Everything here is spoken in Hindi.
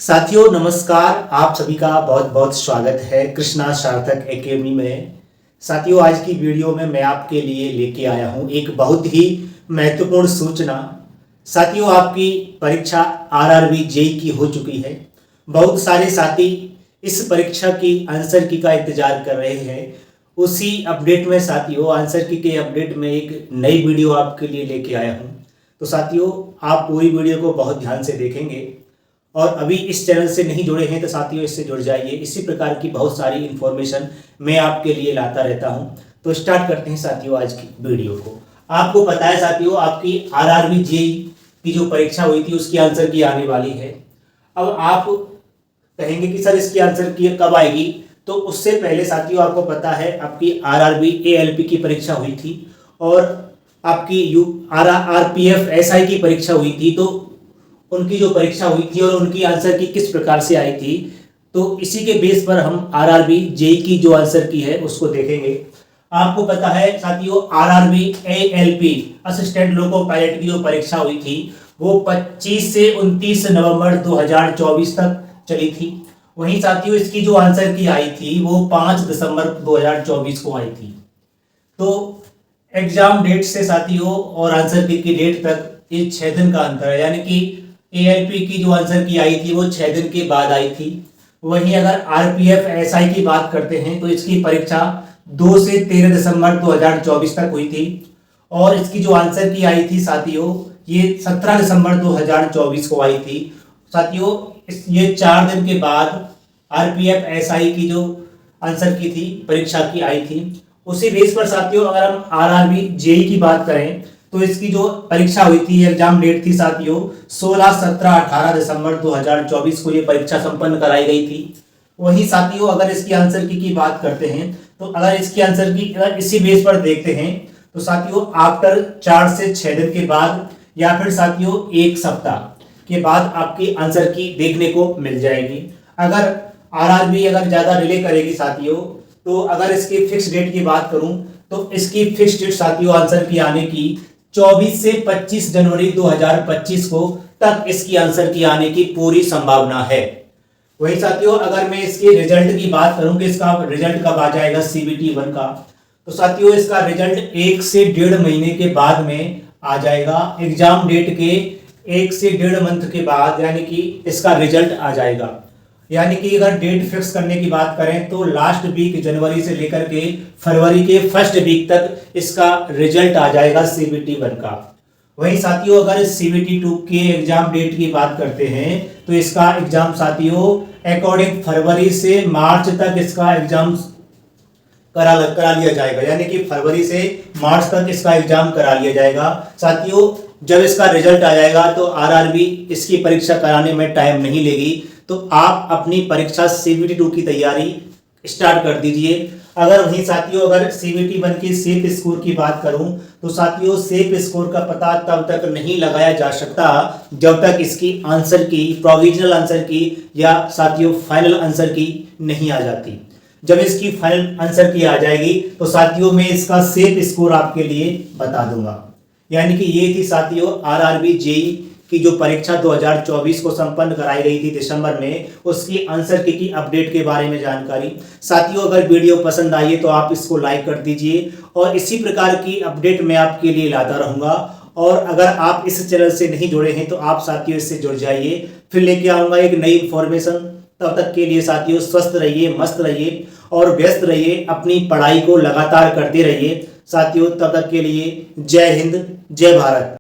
साथियों नमस्कार। आप सभी का बहुत बहुत स्वागत है कृष्णा सार्थक एकेडमी में। साथियों आज की वीडियो में मैं आपके लिए लेके आया हूं एक बहुत ही महत्वपूर्ण सूचना। साथियों आपकी परीक्षा आरआरबी जेईई की हो चुकी है। बहुत सारे साथी इस परीक्षा की आंसर की का इंतजार कर रहे हैं। उसी अपडेट में साथियों आंसर की के अपडेट में एक नई वीडियो आपके लिए लेके आया हूँ। तो साथियों आप पूरी वीडियो को बहुत ध्यान से देखेंगे और अभी इस चैनल से नहीं जुड़े हैं तो साथियों इससे जुड़ जाइए। इसी प्रकार की बहुत सारी इन्फॉर्मेशन मैं आपके लिए लाता रहता हूं। तो स्टार्ट करते हैं साथियों आज की वीडियो को। आपको पता है साथियों आपकी आरआरबी जेईई की जो परीक्षा हुई थी उसकी आंसर की आने वाली है। अब आप कहेंगे कि सर इसकी आंसर की कब आएगी, तो उससे पहले साथियों आपको पता है आपकी आरआरबी एएलपी की परीक्षा हुई थी और आपकी आरपीएफ एसआई की परीक्षा हुई थी। तो उनकी जो परीक्षा हुई थी और उनकी आंसर की किस प्रकार से आई थी, तो इसी के बेस पर हम आरआरबी जेईई की जो आंसर की है उसको देखेंगे। आपको पता है साथियों RRB ALP assistant loco pilot की जो परीक्षा हुई थी वो 25 से 29 नवंबर 2024 तक चली थी। वहीं साथियों इसकी जो आंसर की आई थी वो 5 दिसंबर 2024 को आई थी। तो एग्जाम डेट से साथियों और आंसर की डेट तक ये 6 दिन का अंतर है, यानी कि एएलपी की जो आंसर की आई थी वो 6 दिन के बाद आई थी। वहीं अगर आरपीएफ एसआई की बात करते हैं तो इसकी परीक्षा 2 से 13 दिसंबर 2024 तक हुई थी और इसकी जो आंसर की आई थी साथियों ये 17 दिसंबर 2024 को आई थी। साथियों ये 4 दिन के बाद आरपीएफ एसआई की जो आंसर की थी परीक्षा की आई थी। उसी बेस पर साथियों अगर हम आरआरबी जेईई की बात करें तो इसकी जो परीक्षा हुई थी एग्जाम डेट थी साथियों 16, 17, 18 दिसंबर 2024 को ये परीक्षा संपन्न कराई गई थी। वहीं साथियों अगर इसकी आंसर की बात करते हैं तो अगर इसकी आंसर की अगर इसी बेस पर देखते हैं तो साथियों आफ्टर 4 से 6 दिन के बाद या फिर साथियों 1 सप्ताह के बाद आपकी आंसर की देखने को मिल जाएगी। अगर आरआरबी अगर ज्यादा डिले करेगी साथियों तो अगर इसकी फिक्स डेट की बात करूं तो इसकी फिक्स डेट साथियों आंसर की आने की 24 से 25 जनवरी 2025 को तक इसकी आंसर की आने की पूरी संभावना है। वही साथियों अगर मैं इसके रिजल्ट की बात करूं कि इसका रिजल्ट कब आ जाएगा सीबीटी 1 का, तो साथियों इसका रिजल्ट 1 से 1.5 महीने के बाद में आ जाएगा। एग्जाम डेट के 1 से 1.5 मंथ के बाद यानी कि इसका रिजल्ट आ जाएगा। यानी कि अगर डेट फिक्स करने की बात करें तो लास्ट वीक जनवरी से लेकर के फरवरी के फर्स्ट वीक तक इसका रिजल्ट आ जाएगा सीबीटी 1 का। वहीं साथियों अगर सीबीटी 2 के एग्जाम डेट की बात करते हैं तो इसका एग्जाम साथियों अकॉर्डिंग फरवरी से मार्च तक इसका एग्जाम करा लिया जाएगा, यानी कि फरवरी से मार्च तक इसका एग्जाम करा लिया जाएगा। साथियों जब इसका रिजल्ट आ जाएगा तो आरआरबी इसकी परीक्षा कराने में टाइम नहीं लेगी, तो आप अपनी परीक्षा सीबीटी 2 की तैयारी स्टार्ट कर दीजिए। अगर वहीं साथियों अगर सीबीटी 1 की सेफ स्कोर की बात करूं तो साथियों सेफ स्कोर का पता तब तक नहीं लगाया जा सकता जब तक इसकी आंसर की प्रोविजनल आंसर की या साथियों फाइनल आंसर की नहीं आ जाती। जब इसकी फाइनल आंसर की आ जाएगी तो साथियों मैं इसका सेफ स्कोर आपके लिए बता दूंगा। यानी कि ये थी साथियों आरआरबी जेईई की जो परीक्षा 2024 को संपन्न कराई गई थी दिसंबर में, उसकी आंसर की अपडेट के बारे में जानकारी। साथियों अगर वीडियो पसंद आई है तो आप इसको लाइक कर दीजिए और इसी प्रकार की अपडेट मैं आपके लिए लाता रहूंगा। और अगर आप इस चैनल से नहीं जुड़े हैं तो आप साथियों इससे जुड़ जाइए, फिर लेके आऊंगा एक नई इंफॉर्मेशन। तब तक के लिए साथियों स्वस्थ रहिए, मस्त रहिए और व्यस्त रहिए, अपनी पढ़ाई को लगातार करते रहिए साथियों। तब तक के लिए जय हिंद, जय भारत।